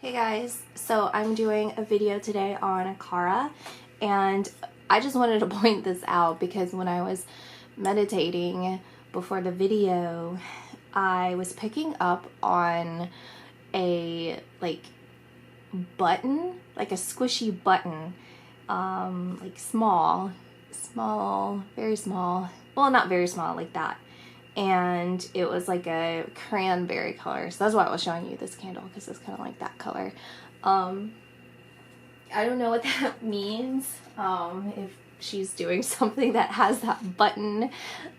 Hey guys, so I'm doing a video today on Cara, and I just wanted to point this out because when I was meditating before the video, I was picking up on a button, like a squishy button, like small, very small, well, not very small, like that. And it was like a cranberry color, so that's why I was showing you this candle, because it's kind of like that color. I don't know what that means, if she's doing something that has that button,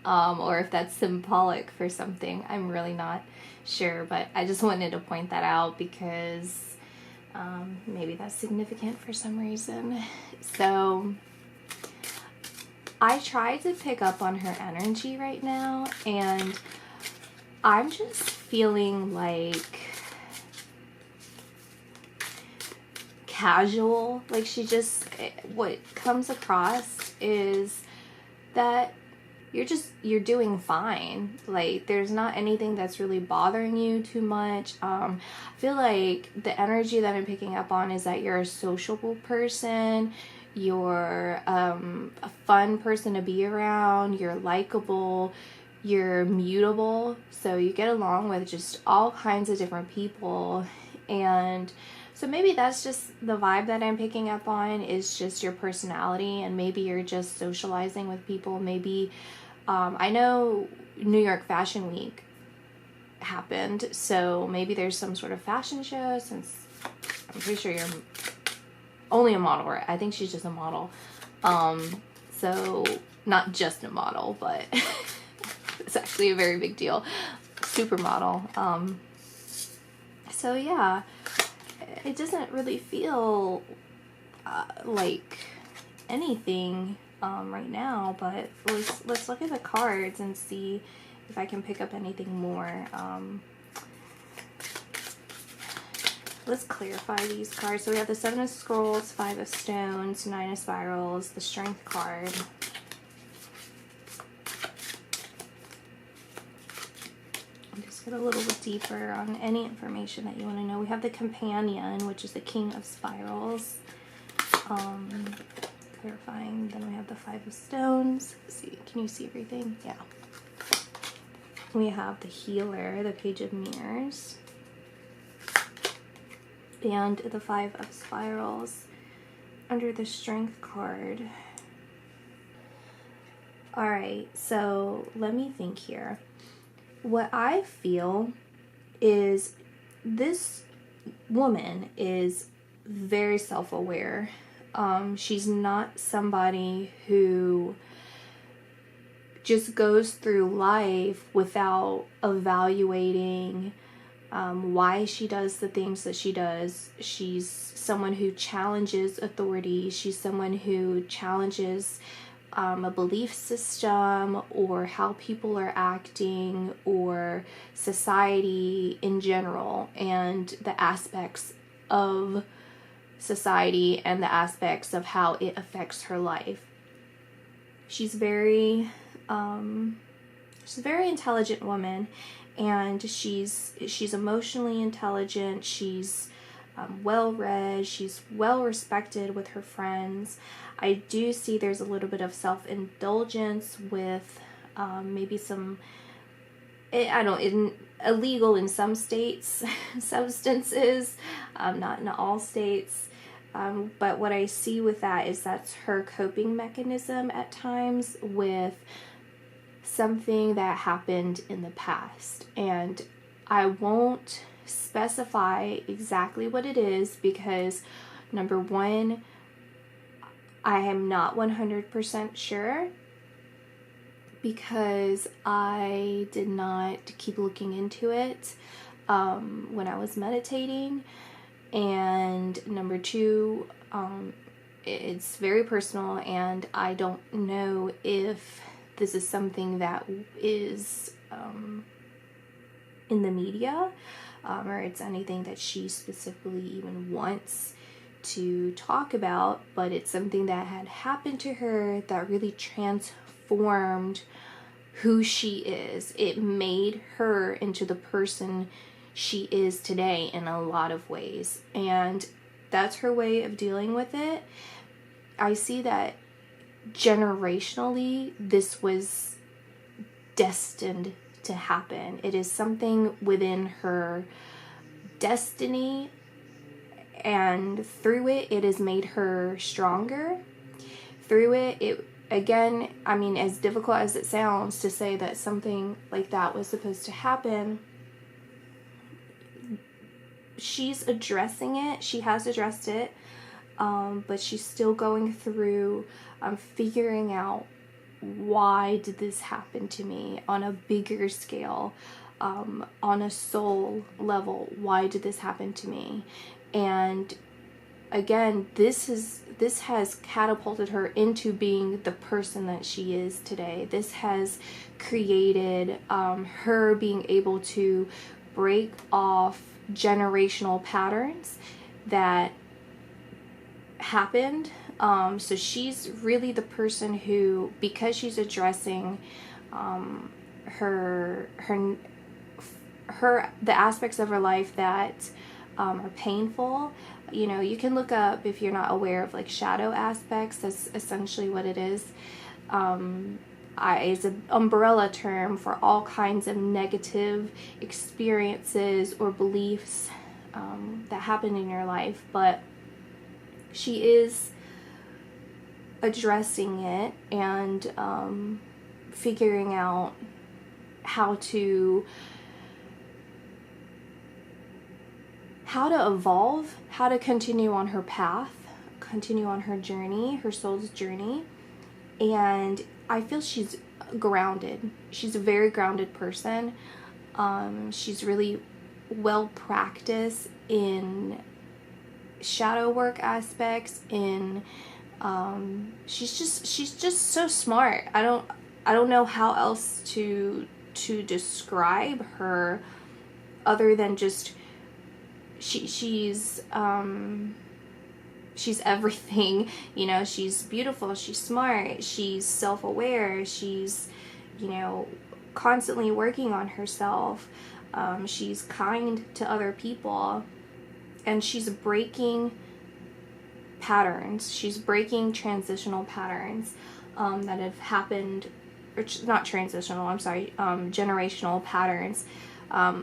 or if that's symbolic for something. I'm really not sure, but I just wanted to point that out because maybe that's significant for some reason. So I tried to pick up on her energy right now, and I'm just feeling like casual. Like what comes across is that you're doing fine. Like there's not anything that's really bothering you too much. I feel like the energy that I'm picking up on is that you're a sociable person. You're a fun person to be around, you're likable, you're mutable, so you get along with just all kinds of different people. And so maybe that's just the vibe that I'm picking up on, is just your personality, and maybe you're just socializing with people. Maybe I know New York Fashion Week happened, so maybe there's some sort of fashion show, since I'm pretty sure you're only a model, right? I think she's just a model. So not just a model, but it's actually a very big deal. Supermodel. So yeah, it doesn't really feel like anything right now, but let's look at the cards and see if I can pick up anything more. Let's clarify these cards. So we have the 7 of Scrolls, 5 of Stones, 9 of Spirals, the Strength card. I'll just get a little bit deeper on any information that you want to know. We have the Companion, which is the King of Spirals. Clarifying. Then we have the 5 of Stones. Let's see, can you see everything? Yeah. We have the Healer, the Page of Mirrors, and the 5 of Spirals under the Strength card. Alright, so let me think here. What I feel is this woman is very self-aware. She's not somebody who just goes through life without evaluating why she does the things that she does. She's someone who challenges authority. She's someone who challenges a belief system, or how people are acting, or society in general, and the aspects of society and the aspects of how it affects her life. She's a very intelligent woman, and she's emotionally intelligent. She's well-read. She's well-respected with her friends. I do see there's a little bit of self-indulgence with maybe some, illegal in some states substances, not in all states. But what I see with that is that's her coping mechanism at times with something that happened in the past. And I won't specify exactly what it is because, number one, I am not 100% sure, because I did not keep looking into it when I was meditating. And number two, it's very personal, and I don't know if this is something that is in the media, or it's anything that she specifically even wants to talk about, but it's something that had happened to her that really transformed who she is. It made her into the person she is today in a lot of ways. And that's her way of dealing with it. I see that generationally, this was destined to happen. It is something within her destiny, and through it, it has made her stronger. Through it, again, I mean, as difficult as it sounds to say that something like that was supposed to happen, she's addressing it. She has addressed it, but she's still going through figuring out, why did this happen to me on a bigger scale, on a soul level? Why did this happen to me? And again, this has catapulted her into being the person that she is today. This has created her being able to break off generational patterns that happened. So she's really the person who, because she's addressing the aspects of her life that are painful. You know, you can look up, if you're not aware of like shadow aspects, that's essentially what it is. It's an umbrella term for all kinds of negative experiences or beliefs that happen in your life. But she is addressing it and figuring out how to evolve, how to continue on her path, continue on her journey, her soul's journey. And I feel she's grounded. She's a very grounded person. She's really well practiced in shadow work aspects, in she's just so smart. I don't know how else to describe her other than just she's everything. You know, she's beautiful, she's smart, she's self-aware, she's, you know, constantly working on herself. She's kind to other people, and she's breaking patterns. She's breaking transitional patterns that have happened, or not transitional, I'm sorry, generational patterns,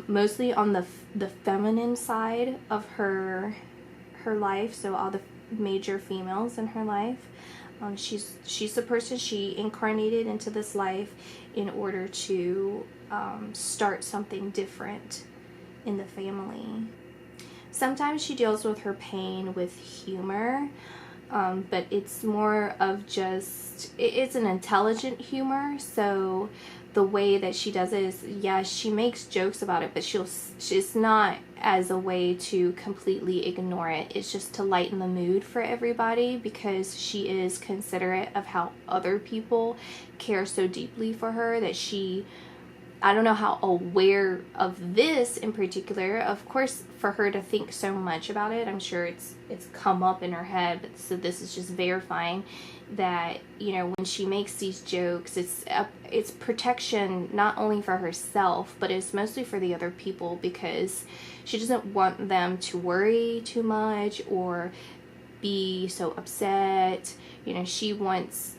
mostly on the feminine side of her life. So all the major females in her life. She's the person she incarnated into this life in order to start something different in the family. Sometimes she deals with her pain with humor, but it's more of just, it's an intelligent humor. So the way that she does it is, yeah, she makes jokes about it, but she's not as a way to completely ignore it. It's just to lighten the mood for everybody, because she is considerate of how other people care so deeply for her that I don't know how aware of this in particular. Of course, for her to think so much about it, I'm sure it's come up in her head. But so this is just verifying that, you know, when she makes these jokes, it's protection not only for herself, but it's mostly for the other people, because she doesn't want them to worry too much or be so upset. You know, she wants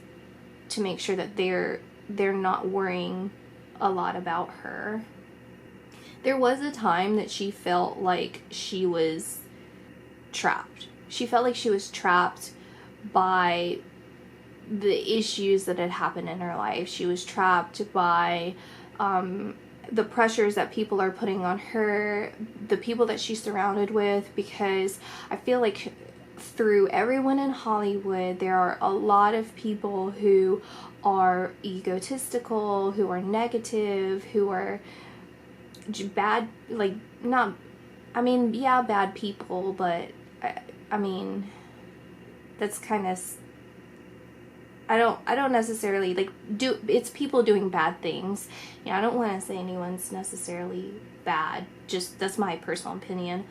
to make sure that they're not worrying a lot about her. There was a time that she felt like she was trapped. She felt like she was trapped by the issues that had happened in her life. She was trapped by the pressures that people are putting on her, the people that she's surrounded with, because I feel like through everyone in Hollywood, there are a lot of people who are egotistical, who are negative, who are bad, like, not, I mean, yeah, bad people, but I mean, that's kind of, I don't necessarily, like, it's people doing bad things. Yeah, I don't want to say anyone's necessarily bad, just, that's my personal opinion.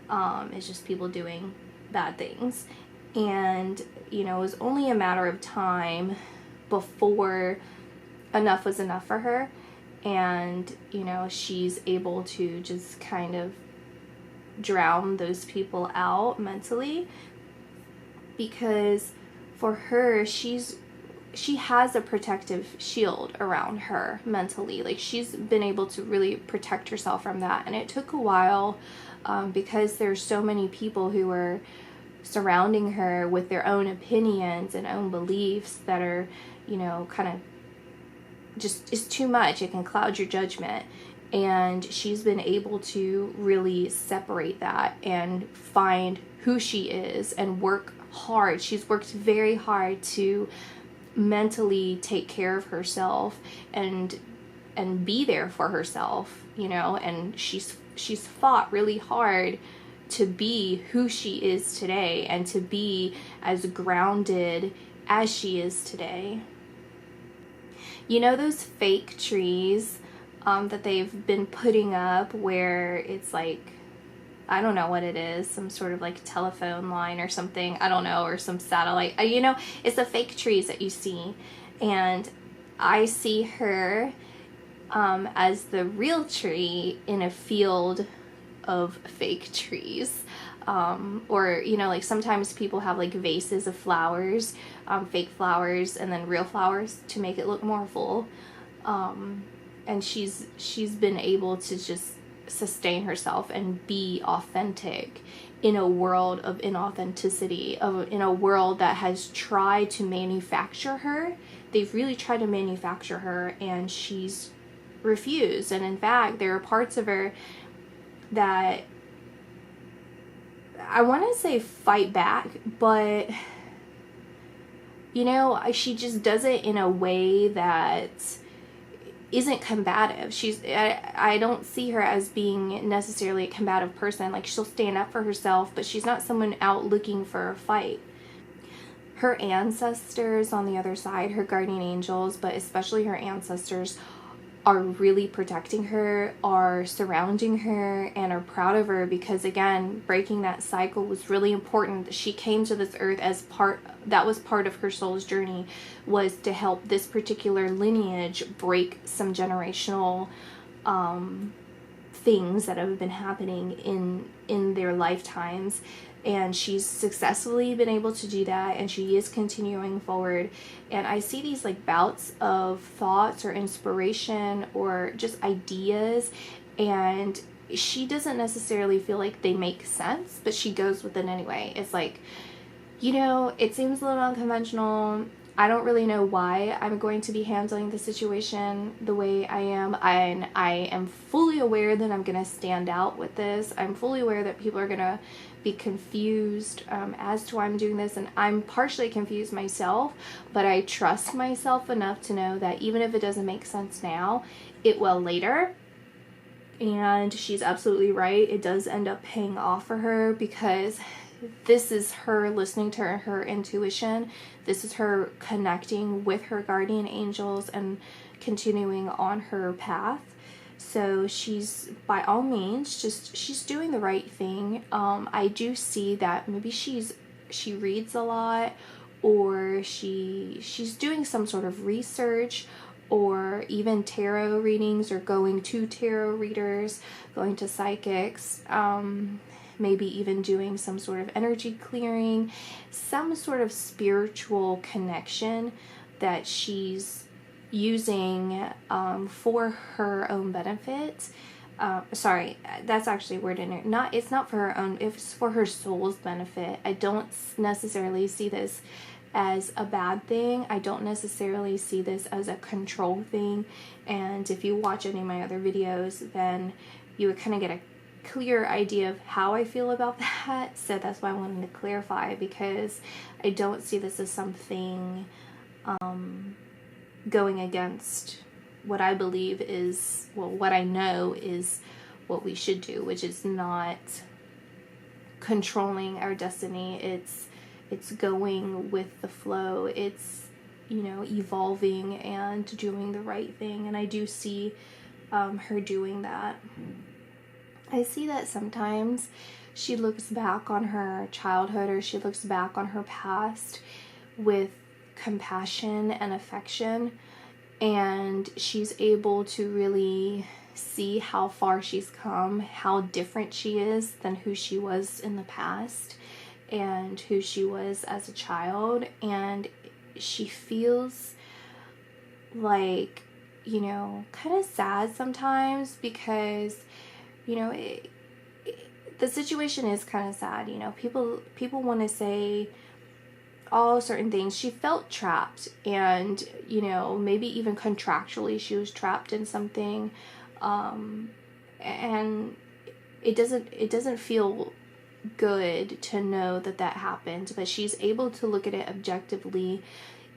It's just people doing bad things. And, you know, it was only a matter of time before enough was enough for her, and, you know, she's able to just kind of drown those people out mentally, because for her, she has a protective shield around her mentally. Like, she's been able to really protect herself from that. And it took a while, because there's so many people who are surrounding her with their own opinions and own beliefs that are, you know, kind of just is too much. It can cloud your judgment. And she's been able to really separate that and find who she is and work hard. She's worked very hard to mentally take care of herself and be there for herself, you know, and she's fought really hard to be who she is today and to be as grounded as she is today. You know those fake trees that they've been putting up where it's like, I don't know what it is, some sort of like telephone line or something, I don't know, or some satellite, you know, it's the fake trees that you see. And I see her as the real tree in a field of fake trees. Or, you know, like sometimes people have like vases of flowers, fake flowers, and then real flowers to make it look more full. And she's been able to just sustain herself and be authentic in a world of inauthenticity, in a world that has tried to manufacture her. They've really tried to manufacture her, and she's refused. And in fact, there are parts of her that I want to say fight back, but you know, she just does it in a way that isn't combative. I don't see her as being necessarily a combative person. Like, she'll stand up for herself, but she's not someone out looking for a fight. Her ancestors on the other side, her guardian angels, but especially her ancestors, are really protecting her, are surrounding her, and are proud of her, because again, breaking that cycle was really important. She came to this earth as that was part of her soul's journey, was to help this particular lineage break some generational things that have been happening in their lifetimes. And she's successfully been able to do that, and she is continuing forward. And I see these like bouts of thoughts or inspiration or just ideas, and she doesn't necessarily feel like they make sense, but she goes with it anyway. It's like, you know, it seems a little unconventional. I don't really know why I'm going to be handling the situation the way I am. And I am fully aware that I'm going to stand out with this. I'm fully aware that people are going to be confused as to why I'm doing this. And I'm partially confused myself, but I trust myself enough to know that even if it doesn't make sense now, it will later. And she's absolutely right. It does end up paying off for her, because this is her listening to her intuition. This is her connecting with her guardian angels and continuing on her path. So she's, by all means, she's doing the right thing. I do see that maybe she reads a lot, or she's doing some sort of research, or even tarot readings, or going to tarot readers, going to psychics, maybe even doing some sort of energy clearing, some sort of spiritual connection that she's using for her own benefit. Sorry, that's actually worded in it. It's not for her own, it's for her soul's benefit. I don't necessarily see this as a bad thing. I don't necessarily see this as a control thing. And if you watch any of my other videos, then you would kind of get a clear idea of how I feel about that. So that's why I wanted to clarify, because I don't see this as something going against what I believe is, well, what I know is what we should do, which is not controlling our destiny. It's going with the flow. It's, you know, evolving and doing the right thing. And I do see her doing that. I see that sometimes she looks back on her childhood, or she looks back on her past with compassion and affection, and she's able to really see how far she's come, how different she is than who she was in the past and who she was as a child. And she feels like, you know, kind of sad sometimes because, you know, the situation is kind of sad. You know, people want to say all certain things. She felt trapped, and, you know, maybe even contractually she was trapped in something, and it doesn't feel good to know that happened, but she's able to look at it objectively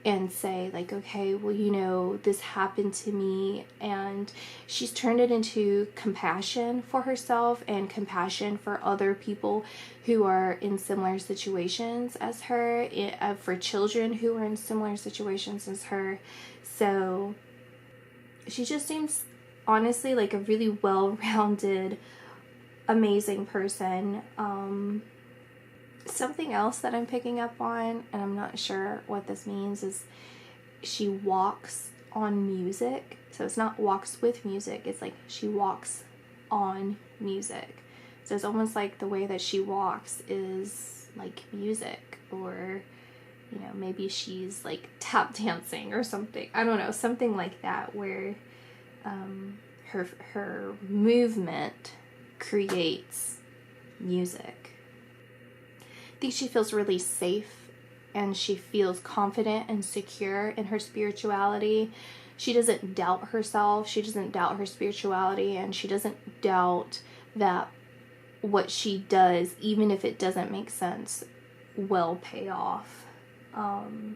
and say, like, okay, well, you know, this happened to me, and she's turned it into compassion for herself and compassion for other people who are in similar situations as her, for children who are in similar situations as her. So she just seems, honestly, like a really well-rounded, amazing person. Something else that I'm picking up on, and I'm not sure what this means, is she walks on music. So it's not walks with music, it's like she walks on music. So it's almost like the way that she walks is like music, or, you know, maybe she's like tap dancing or something. I don't know, something like that, where her movement creates music. I think she feels really safe, and she feels confident and secure in her spirituality. She doesn't doubt herself, she doesn't doubt her spirituality, and she doesn't doubt that what she does, even if it doesn't make sense, will pay off. And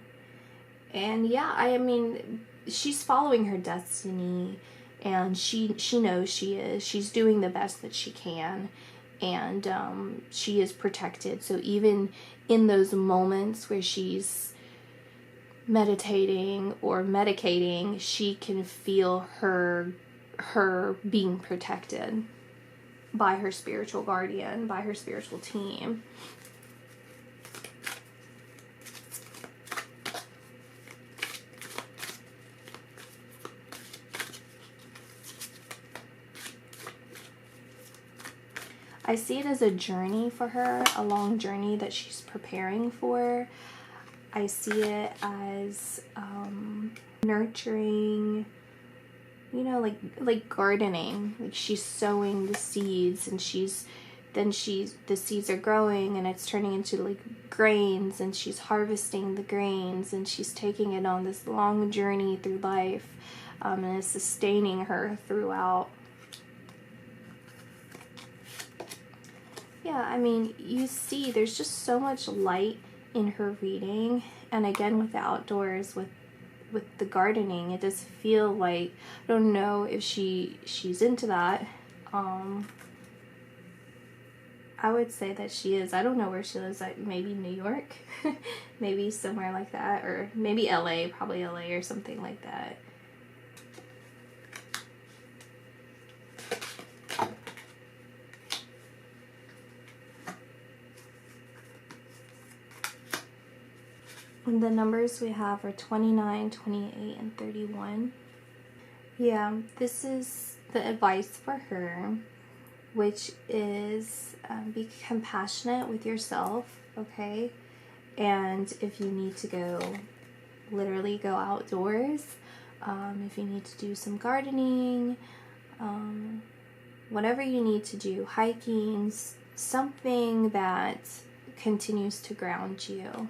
yeah, I mean, she's following her destiny, and she knows she is. She's doing the best that she can, and she is protected. So even in those moments where she's meditating or medicating, she can feel her being protected by her spiritual guardian, by her spiritual team. I see it as a journey for her, a long journey that she's preparing for. I see it as nurturing, you know, like gardening. Like she's sowing the seeds, and the seeds are growing, and it's turning into like grains, and she's harvesting the grains, and she's taking it on this long journey through life, and it's sustaining her throughout. Yeah, I mean, you see there's just so much light in her reading, and again with the outdoors, with the gardening, it does feel like, I don't know if she's into that. I would say that she is. I don't know where she lives, like maybe New York, maybe somewhere like that, or maybe LA, probably LA or something like that. And the numbers we have are 29, 28, and 31. Yeah, this is the advice for her, which is be compassionate with yourself, okay? And if you need to literally go outdoors, if you need to do some gardening, whatever you need to do, hiking, something that continues to ground you,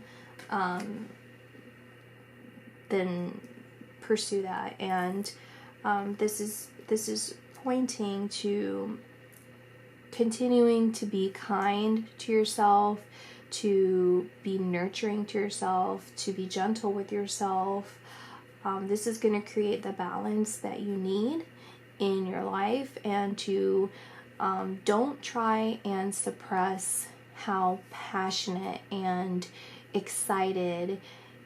then pursue that. And this is pointing to continuing to be kind to yourself, to be nurturing to yourself, to be gentle with yourself. This is going to create the balance that you need in your life, and to don't try and suppress how passionate and excited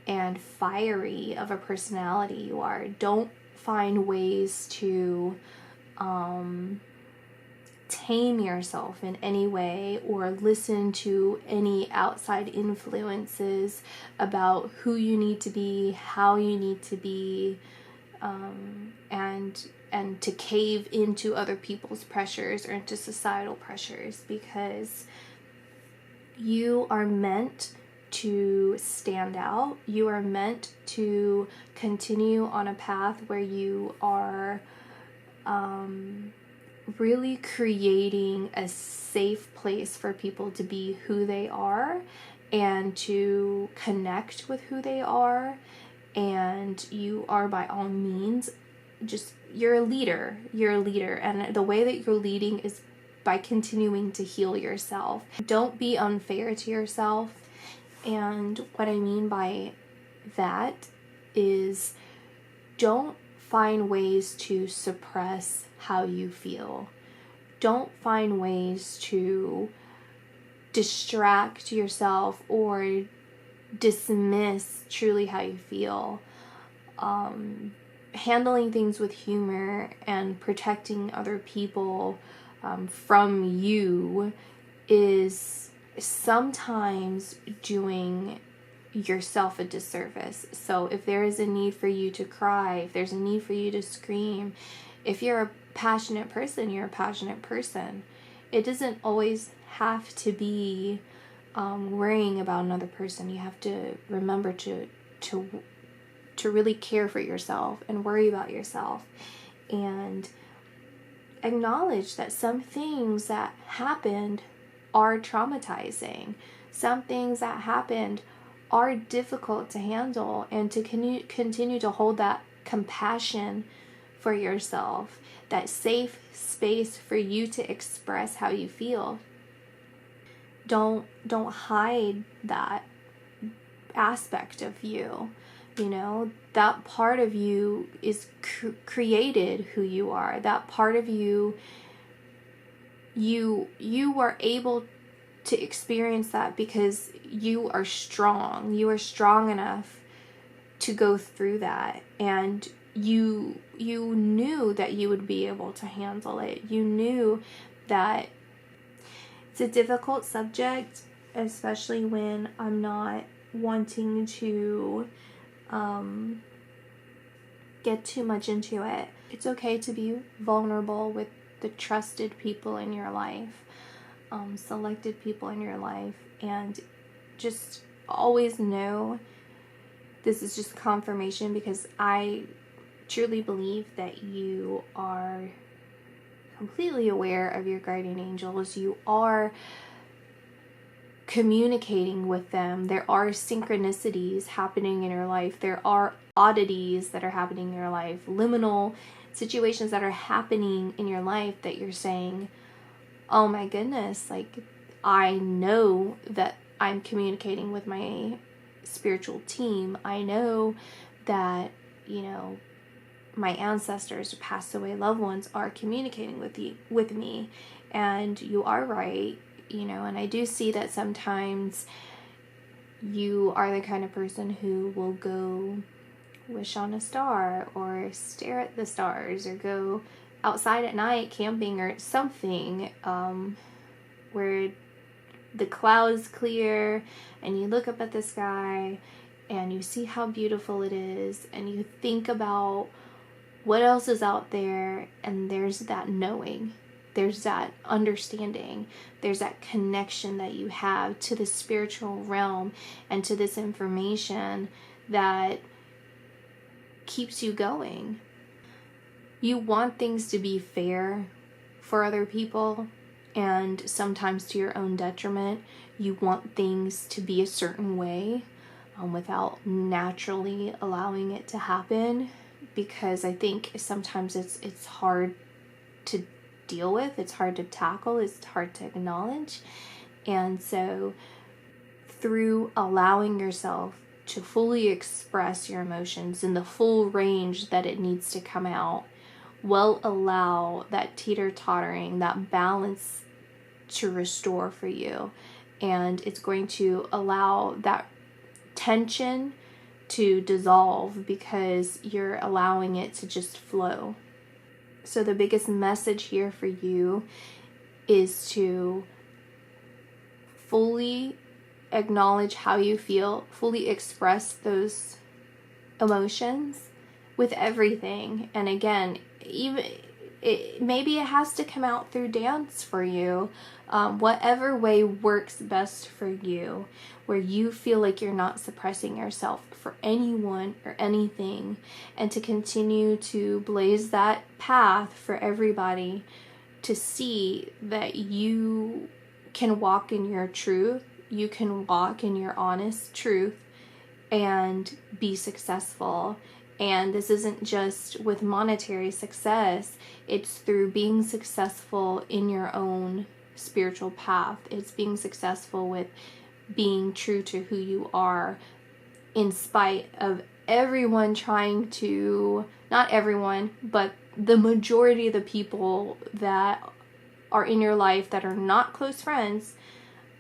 and fiery of a personality you are. Don't find ways to tame yourself in any way, or listen to any outside influences about who you need to be, how you need to be, and and to cave into other people's pressures or into societal pressures, because you are meant to stand out. You are meant to continue on a path where you are really creating a safe place for people to be who they are and to connect with who they are. And you are, by all means, you're a leader. And the way that you're leading is by continuing to heal yourself. Don't be unfair to yourself. And what I mean by that is, don't find ways to suppress how you feel. Don't find ways to distract yourself or dismiss truly how you feel. Handling things with humor and protecting other people from you is sometimes doing yourself a disservice. So if there is a need for you to cry, if there's a need for you to scream, if you're a passionate person, you're a passionate person. It doesn't always have to be worrying about another person. You have to remember to really care for yourself and worry about yourself, and acknowledge that some things that happened are traumatizing. Some things that happened are difficult to handle, and to continue to hold that compassion for yourself, that safe space for you to express how you feel. Don't hide that aspect of you. You know, that part of you is created who you are. That part of you were able to experience that because you are strong. You are strong enough to go through that, and you knew that you would be able to handle it. You knew that it's a difficult subject, especially when I'm not wanting to get too much into it. It's okay to be vulnerable with the trusted people in your life, selected people in your life, and just always know this is just confirmation, because I truly believe that you are completely aware of your guardian angels. You are communicating with them. There are synchronicities happening in your life. There are oddities that are happening in your life, liminal situations that are happening in your life that you're saying, oh my goodness, like, I know that I'm communicating with my spiritual team. I know that, you know, my ancestors, passed away loved ones, are communicating with me, and you are right, you know. And I do see that sometimes you are the kind of person who will go wish on a star, or stare at the stars, or go outside at night camping or something, where the clouds clear and you look up at the sky and you see how beautiful it is, and you think about what else is out there, and there's that knowing, there's that understanding, there's that connection that you have to the spiritual realm and to this information that keeps you going. You want things to be fair for other people, and sometimes to your own detriment. You want things to be a certain way without naturally allowing it to happen, because I think sometimes it's hard to deal with, it's hard to tackle, it's hard to acknowledge. And so through allowing yourself to fully express your emotions in the full range that it needs to come out, will allow that teeter-tottering, that balance to restore for you. And it's going to allow that tension to dissolve, because you're allowing it to just flow. So the biggest message here for you is to fully acknowledge how you feel, fully express those emotions, with everything. And again, maybe it has to come out through dance for you. Whatever way works best for you, where you feel like you're not suppressing yourself for anyone or anything, and to continue to blaze that path for everybody to see that you can walk in your truth, you can walk in your honest truth and be successful. And this isn't just with monetary success, it's through being successful in your own spiritual path. It's being successful with being true to who you are, in spite of everyone trying to, not everyone, but the majority of the people that are in your life that are not close friends,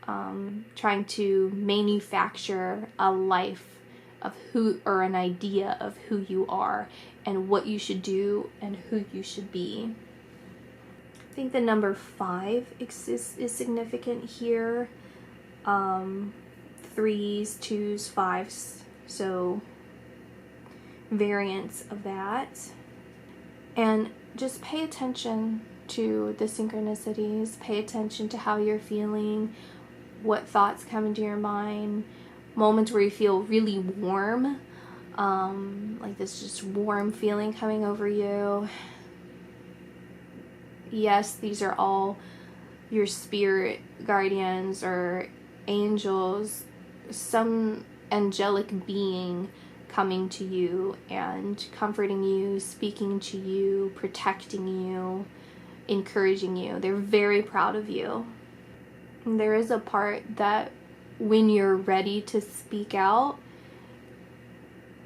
trying to manufacture a life of who, or an idea of who you are and what you should do and who you should be. I think the number 5 is significant here. 3s, 2s, 5s, so variants of that. And just pay attention to the synchronicities, pay attention to how you're feeling, what thoughts come into your mind, moments where you feel really warm, like this just warm feeling coming over you. Yes, these are all your spirit guardians or angels, some angelic being coming to you and comforting you, speaking to you, protecting you, encouraging you. They're very proud of you. And there is a part that when you're ready to speak out,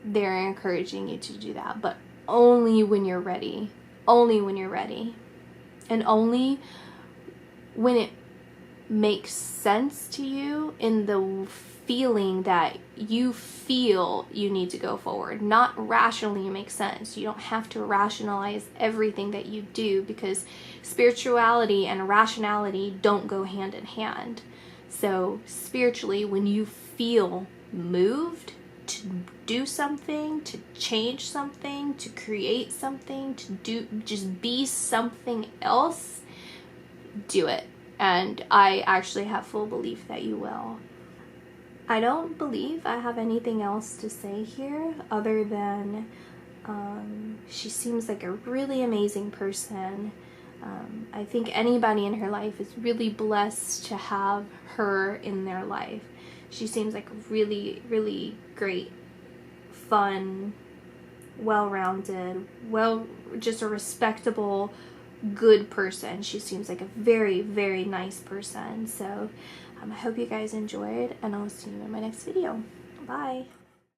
they're encouraging you to do that, but only when you're ready. Only when you're ready. And only when it makes sense to you, in the feeling that you feel you need to go forward. Not rationally makes sense. You don't have to rationalize everything that you do, because spirituality and rationality don't go hand in hand. So spiritually, when you feel moved to do something, to change something, to create something, to do, just be something else, do it. And I actually have full belief that you will. I don't believe I have anything else to say here other than she seems like a really amazing person. I think anybody in her life is really blessed to have her in their life. She seems like a really, really great, fun, well-rounded, just a respectable, good person. She seems like a very, very nice person. So I hope you guys enjoyed, and I'll see you in my next video. Bye.